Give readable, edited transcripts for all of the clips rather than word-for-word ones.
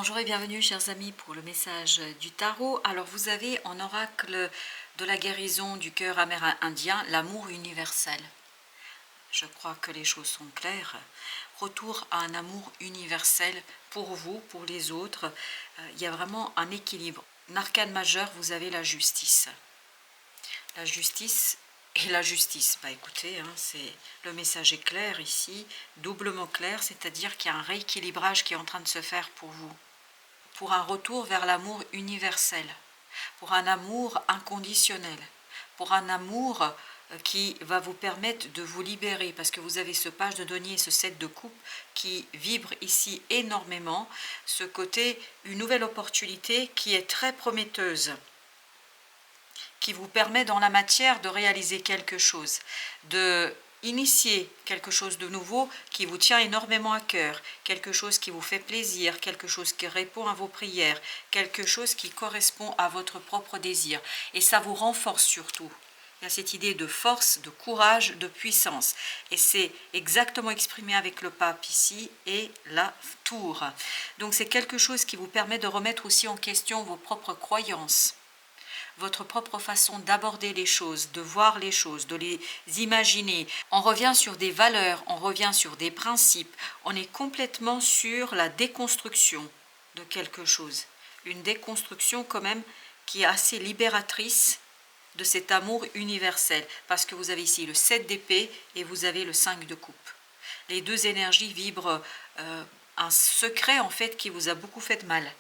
Bonjour et bienvenue chers amis pour le message du tarot. Alors vous avez en oracle de la guérison du cœur amérindien l'amour universel. Je crois que les choses sont claires. Retour à un amour universel pour vous, pour les autres. Il y a vraiment un équilibre. En arcane majeur, vous avez la justice. La justice et la justice. Bah écoutez, le message est clair ici, doublement clair, c'est-à-dire qu'il y a un rééquilibrage qui est en train de se faire pour vous. Pour un retour vers l'amour universel, pour un amour inconditionnel, pour un amour qui va vous permettre de vous libérer, parce que vous avez ce page de denier et ce 7 de coupe qui vibre ici énormément, ce côté, une nouvelle opportunité qui est très prometteuse, qui vous permet dans la matière de réaliser quelque chose, de initier quelque chose de nouveau qui vous tient énormément à cœur, quelque chose qui vous fait plaisir, quelque chose qui répond à vos prières, quelque chose qui correspond à votre propre désir. Et ça vous renforce surtout. Il y a cette idée de force, de courage, de puissance. Et c'est exactement exprimé avec le pape ici et la tour. Donc c'est quelque chose qui vous permet de remettre aussi en question vos propres croyances, votre propre façon d'aborder les choses, de voir les choses, de les imaginer. On revient sur des valeurs, on revient sur des principes, on est complètement sur la déconstruction de quelque chose. Une déconstruction quand même qui est assez libératrice de cet amour universel, parce que vous avez ici le 7 d'épée et vous avez le 5 de coupe. Les deux énergies vibrent un secret en fait qui vous a beaucoup fait mal.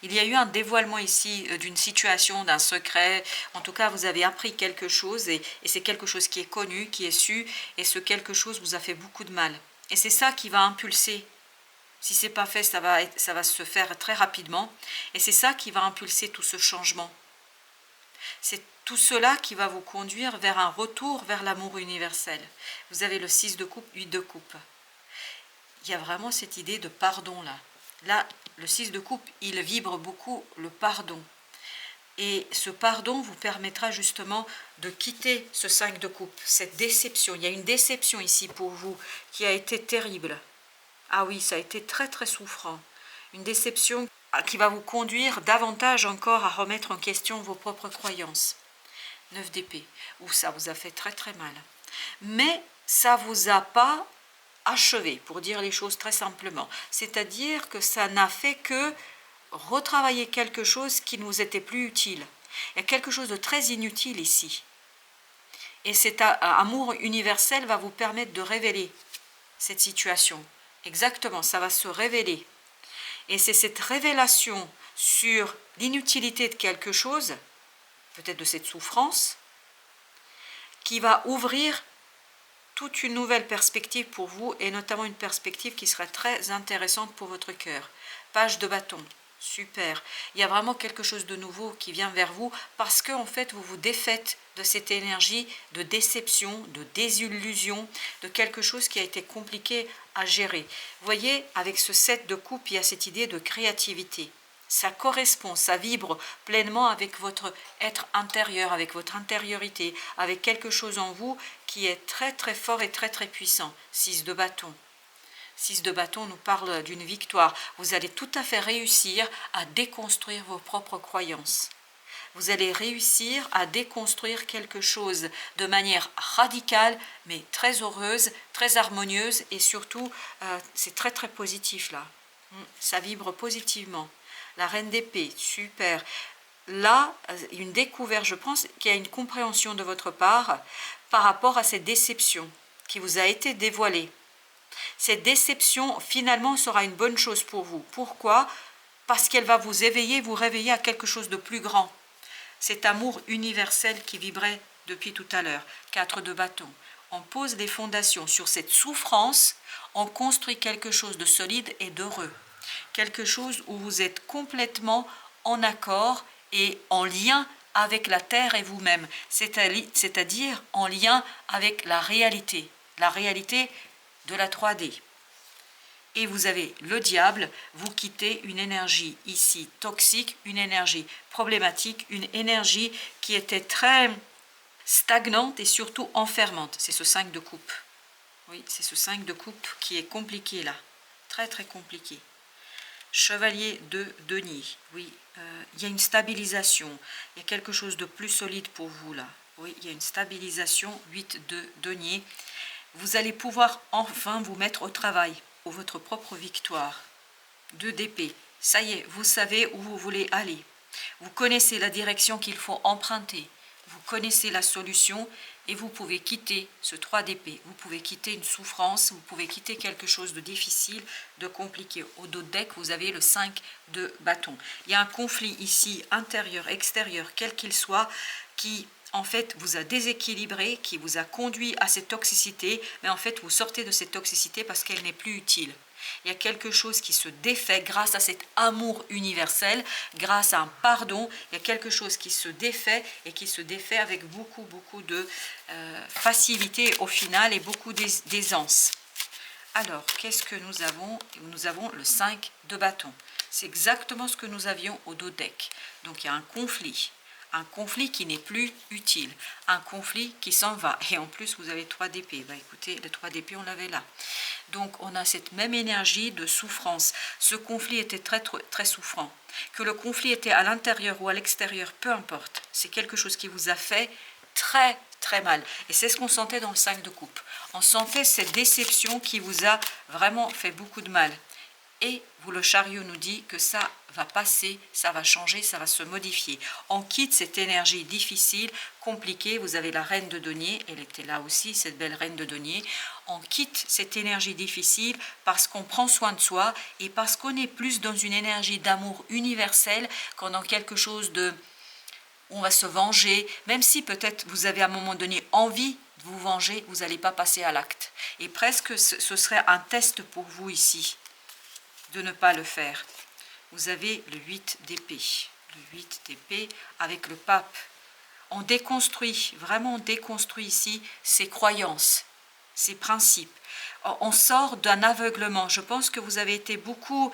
Il y a eu un dévoilement ici d'une situation, d'un secret. En tout cas, vous avez appris quelque chose et c'est quelque chose qui est connu, qui est su, et ce quelque chose vous a fait beaucoup de mal. Et c'est ça qui va impulser. Si ce n'est pas fait, ça va se faire très rapidement. Et c'est ça qui va impulser tout ce changement. C'est tout cela qui va vous conduire vers un retour vers l'amour universel. Vous avez le 6 de coupe, 8 de coupe. Il y a vraiment cette idée de pardon là. Là, le 6 de coupe, il vibre beaucoup le pardon. Et ce pardon vous permettra justement de quitter ce 5 de coupe, cette déception. Il y a une déception ici pour vous qui a été terrible. Ah oui, ça a été très très souffrant. Une déception qui va vous conduire davantage encore à remettre en question vos propres croyances. 9 d'épée, où ça vous a fait très très mal. Mais ça ne vous a pas achevé, pour dire les choses très simplement. C'est-à-dire que ça n'a fait que retravailler quelque chose qui ne vous était plus utile. Il y a quelque chose de très inutile ici. Et cet amour universel va vous permettre de révéler cette situation. Exactement, ça va se révéler. Et c'est cette révélation sur l'inutilité de quelque chose, peut-être de cette souffrance, qui va ouvrir toute une nouvelle perspective pour vous, et notamment une perspective qui sera très intéressante pour votre cœur. Page de bâton, super. Il y a vraiment quelque chose de nouveau qui vient vers vous, parce que en fait vous vous défaites de cette énergie de déception, de désillusion, de quelque chose qui a été compliqué à gérer. Vous voyez, avec ce 7 de coupe, il y a cette idée de créativité. Ça correspond, ça vibre pleinement avec votre être intérieur, avec votre intériorité, avec quelque chose en vous qui est très très fort et très très puissant. 6 de bâton. 6 de bâton nous parle d'une victoire. Vous allez tout à fait réussir à déconstruire vos propres croyances. Vous allez réussir à déconstruire quelque chose de manière radicale, mais très heureuse, très harmonieuse, et surtout, c'est très très positif là. Ça vibre positivement. La reine d'épée, super. Là, une découverte, je pense qu'il y a une compréhension de votre part par rapport à cette déception qui vous a été dévoilée. Cette déception, finalement, sera une bonne chose pour vous. Pourquoi? Parce qu'elle va vous éveiller, vous réveiller à quelque chose de plus grand. Cet amour universel qui vibrait depuis tout à l'heure. 4 de bâton. On pose des fondations sur cette souffrance, on construit quelque chose de solide et d'heureux. Quelque chose où vous êtes complètement en accord et en lien avec la terre et vous-même, c'est-à-dire en lien avec la réalité de la 3D. Et vous avez le diable, vous quittez une énergie ici toxique, une énergie problématique, une énergie qui était très stagnante et surtout enfermante. C'est ce 5 de coupe. Oui, c'est ce 5 de coupe qui est compliqué là, très très compliqué. Chevalier de denier. Oui, il y a une stabilisation. Il y a quelque chose de plus solide pour vous là. Oui, il y a une stabilisation. 8 de denier. Vous allez pouvoir enfin vous mettre au travail pour votre propre victoire. 2 d'épée. Ça y est, vous savez où vous voulez aller. Vous connaissez la direction qu'il faut emprunter. Vous connaissez la solution et vous pouvez quitter ce 3 d'épée. Vous pouvez quitter une souffrance, vous pouvez quitter quelque chose de difficile, de compliqué. Au dos de deck, vous avez le 5 de bâton. Il y a un conflit ici, intérieur, extérieur, quel qu'il soit, qui en fait vous a déséquilibré, qui vous a conduit à cette toxicité, mais en fait vous sortez de cette toxicité parce qu'elle n'est plus utile. Il y a quelque chose qui se défait grâce à cet amour universel, grâce à un pardon. Il y a quelque chose qui se défait et qui se défait avec beaucoup de facilité au final et beaucoup d'aisance. Alors, qu'est-ce que nous avons? Nous avons le 5 de bâton. C'est exactement ce que nous avions au dos deck. Donc, il y a un conflit. Un conflit qui n'est plus utile, un conflit qui s'en va. Et en plus, vous avez 3 d'épée. Bah, écoutez, le 3 d'épée, on l'avait là. Donc, on a cette même énergie de souffrance. Ce conflit était très souffrant. Que le conflit était à l'intérieur ou à l'extérieur, peu importe. C'est quelque chose qui vous a fait très mal. Et c'est ce qu'on sentait dans le 5 de coupe. On sentait cette déception qui vous a vraiment fait beaucoup de mal. Et vous, le chariot nous dit que ça va passer, ça va changer, ça va se modifier. On quitte cette énergie difficile, compliquée. Vous avez la reine de denier, elle était là aussi, cette belle reine de denier. On quitte cette énergie difficile parce qu'on prend soin de soi et parce qu'on est plus dans une énergie d'amour universel qu'en dans quelque chose de... On va se venger, même si peut-être vous avez à un moment donné envie de vous venger, vous n'allez pas passer à l'acte. Et presque ce serait un test pour vous ici de ne pas le faire. Vous avez le 8 d'épée. Le 8 d'épée avec le pape. On déconstruit, vraiment on déconstruit ici ses croyances, ses principes. On sort d'un aveuglement. Je pense que vous avez été beaucoup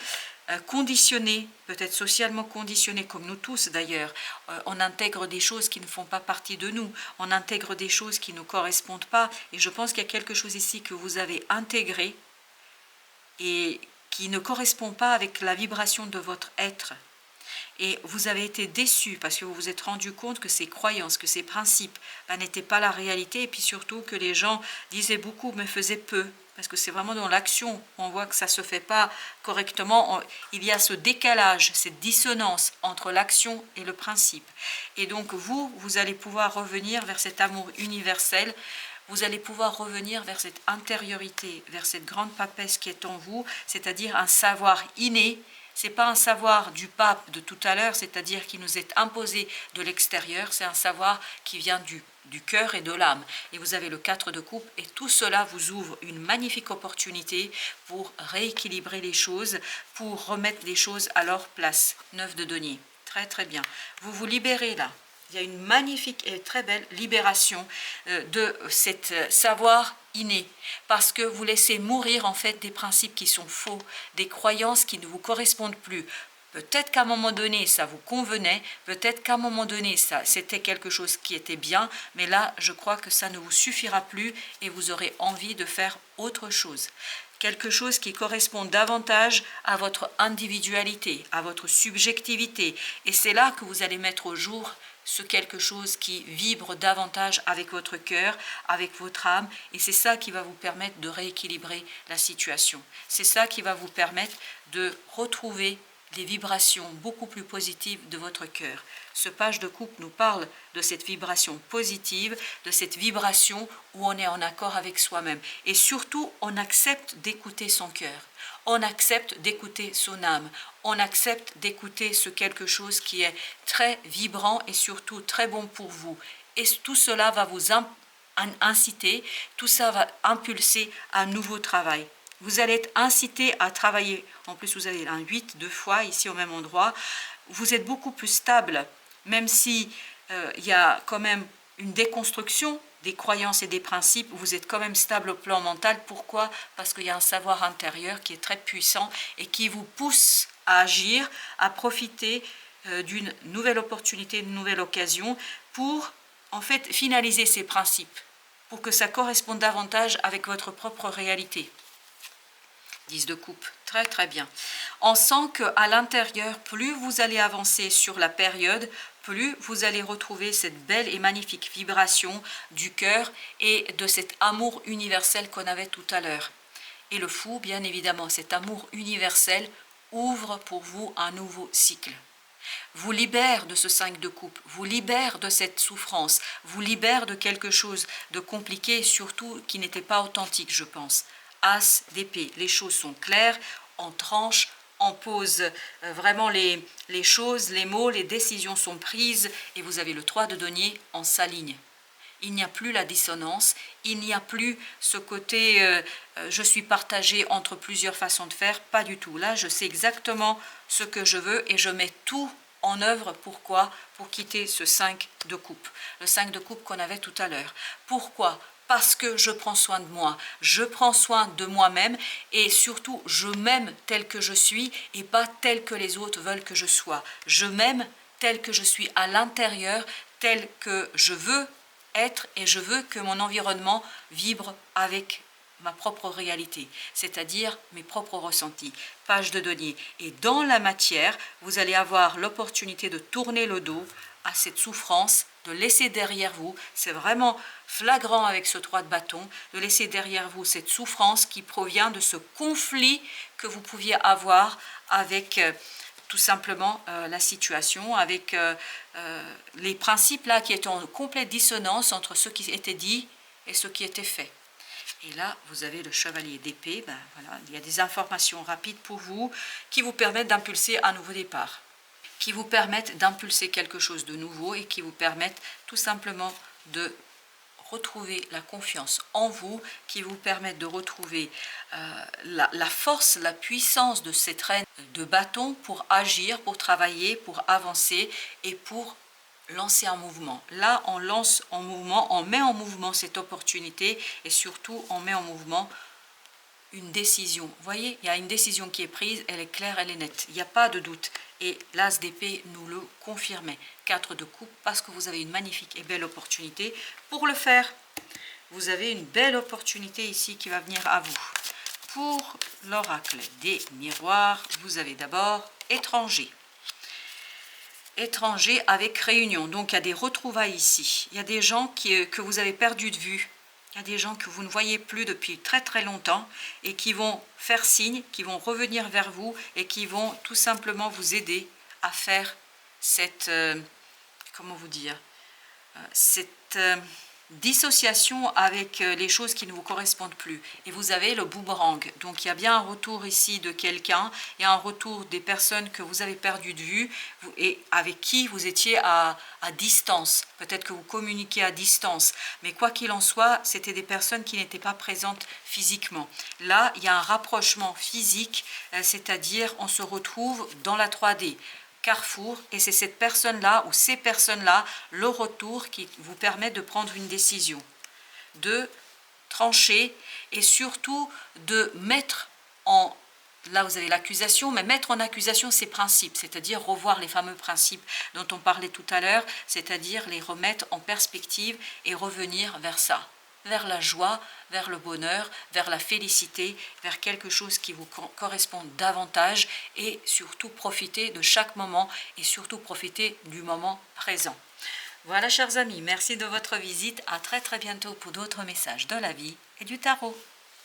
conditionné, peut-être socialement conditionné, comme nous tous d'ailleurs. On intègre des choses qui ne font pas partie de nous. On intègre des choses qui ne correspondent pas. Et je pense qu'il y a quelque chose ici que vous avez intégré et qui ne correspond pas avec la vibration de votre être. Et vous avez été déçu parce que vous vous êtes rendu compte que ces croyances, que ces principes n'étaient pas la réalité. Et puis surtout que les gens disaient beaucoup mais faisaient peu. Parce que c'est vraiment dans l'action, on voit que ça ne se fait pas correctement. Il y a ce décalage, cette dissonance entre l'action et le principe. Et donc vous allez pouvoir revenir vers cet amour universel. Vous allez pouvoir revenir vers cette intériorité, vers cette grande papesse qui est en vous, c'est-à-dire un savoir inné. Ce n'est pas un savoir du pape de tout à l'heure, c'est-à-dire qui nous est imposé de l'extérieur, c'est un savoir qui vient du cœur et de l'âme. Et vous avez le 4 de coupe et tout cela vous ouvre une magnifique opportunité pour rééquilibrer les choses, pour remettre les choses à leur place. 9 de denier, très bien. Vous vous libérez là. Il y a une magnifique et très belle libération de cet savoir inné, parce que vous laissez mourir en fait des principes qui sont faux, des croyances qui ne vous correspondent plus. Peut-être qu'à un moment donné, ça vous convenait, peut-être qu'à un moment donné, c'était quelque chose qui était bien, mais là, je crois que ça ne vous suffira plus et vous aurez envie de faire autre chose. Quelque chose qui correspond davantage à votre individualité, à votre subjectivité. Et c'est là que vous allez mettre au jour ce quelque chose qui vibre davantage avec votre cœur, avec votre âme, et c'est ça qui va vous permettre de rééquilibrer la situation. C'est ça qui va vous permettre de retrouver des vibrations beaucoup plus positives de votre cœur. Ce page de coupe nous parle de cette vibration positive, de cette vibration où on est en accord avec soi-même. Et surtout, on accepte d'écouter son cœur. On accepte d'écouter son âme. On accepte d'écouter ce quelque chose qui est très vibrant et surtout très bon pour vous. Et tout cela va vous inciter, tout ça va impulser un nouveau travail. Vous allez être incité à travailler. En plus, vous avez un 8 deux fois ici au même endroit. Vous êtes beaucoup plus stable, même si il y a quand même une déconstruction des croyances et des principes. Vous êtes quand même stable au plan mental. Pourquoi? Parce qu'il y a un savoir intérieur qui est très puissant et qui vous pousse à agir, à profiter d'une nouvelle opportunité, d'une nouvelle occasion pour en fait finaliser ces principes, pour que ça corresponde davantage avec votre propre réalité. 10 de coupe, Très très bien. On sent qu'à l'intérieur, plus vous allez avancer sur la période, plus vous allez retrouver cette belle et magnifique vibration du cœur et de cet amour universel qu'on avait tout à l'heure. Et le fou, bien évidemment, cet amour universel ouvre pour vous un nouveau cycle. Vous libère de ce 5 de coupe, vous libère de cette souffrance, vous libère de quelque chose de compliqué, surtout qui n'était pas authentique, je pense. As d'épée, les choses sont claires, on tranche, on pose vraiment les choses, les mots, les décisions sont prises et vous avez le 3 de denier, on s'aligne. Il n'y a plus la dissonance, il n'y a plus ce côté je suis partagé entre plusieurs façons de faire, pas du tout. Là, je sais exactement ce que je veux et je mets tout en œuvre. Pourquoi? Pour quitter ce 5 de coupe, le 5 de coupe qu'on avait tout à l'heure. Pourquoi? Parce que je prends soin de moi, je prends soin de moi-même et surtout je m'aime tel que je suis et pas tel que les autres veulent que je sois. Je m'aime tel que je suis à l'intérieur, tel que je veux être et je veux que mon environnement vibre avec ma propre réalité, c'est-à-dire mes propres ressentis. Page de denier. Et dans la matière, vous allez avoir l'opportunité de tourner le dos à cette souffrance, de laisser derrière vous, c'est vraiment flagrant avec ce 3 de bâton, de laisser derrière vous cette souffrance qui provient de ce conflit que vous pouviez avoir avec tout simplement la situation, avec les principes là qui étaient en complète dissonance entre ce qui était dit et ce qui était fait. Et là, vous avez le chevalier d'épée, ben voilà, il y a des informations rapides pour vous qui vous permettent d'impulser un nouveau départ, qui vous permettent d'impulser quelque chose de nouveau et qui vous permettent tout simplement de retrouver la confiance en vous, qui vous permettent de retrouver la force, la puissance de cette reine de bâton pour agir, pour travailler, pour avancer et pour lancer un mouvement. Là, on lance en mouvement, on met en mouvement cette opportunité et surtout, on met en mouvement une décision. Vous voyez, il y a une décision qui est prise, elle est claire, elle est nette. Il n'y a pas de doute. Et l'As d'épée nous le confirmait. 4 de coupe, parce que vous avez une magnifique et belle opportunité pour le faire. Vous avez une belle opportunité ici qui va venir à vous. Pour l'oracle des miroirs, vous avez d'abord étranger. Étranger avec réunion. Donc, il y a des retrouvailles ici. Il y a des gens que vous avez perdu de vue. Il y a des gens que vous ne voyez plus depuis très très longtemps et qui vont faire signe, qui vont revenir vers vous et qui vont tout simplement vous aider à faire cette, comment vous dire, cette dissociation avec les choses qui ne vous correspondent plus. Et vous avez le boomerang. Donc il y a bien un retour ici de quelqu'un, il y a un retour des personnes que vous avez perdues de vue et avec qui vous étiez à distance. Peut-être que vous communiquez à distance. Mais quoi qu'il en soit, c'était des personnes qui n'étaient pas présentes physiquement. Là, il y a un rapprochement physique, c'est-à-dire on se retrouve dans la 3D. Carrefour, et c'est cette personne-là ou ces personnes-là, le retour qui vous permet de prendre une décision, de trancher et surtout de mettre en, là vous avez l'accusation, mais mettre en accusation ces principes, c'est-à-dire revoir les fameux principes dont on parlait tout à l'heure, c'est-à-dire les remettre en perspective et revenir vers ça, vers la joie, vers le bonheur, vers la félicité, vers quelque chose qui vous correspond davantage et surtout profiter de chaque moment et surtout profiter du moment présent. Voilà chers amis, merci de votre visite, à très très bientôt pour d'autres messages de la vie et du tarot.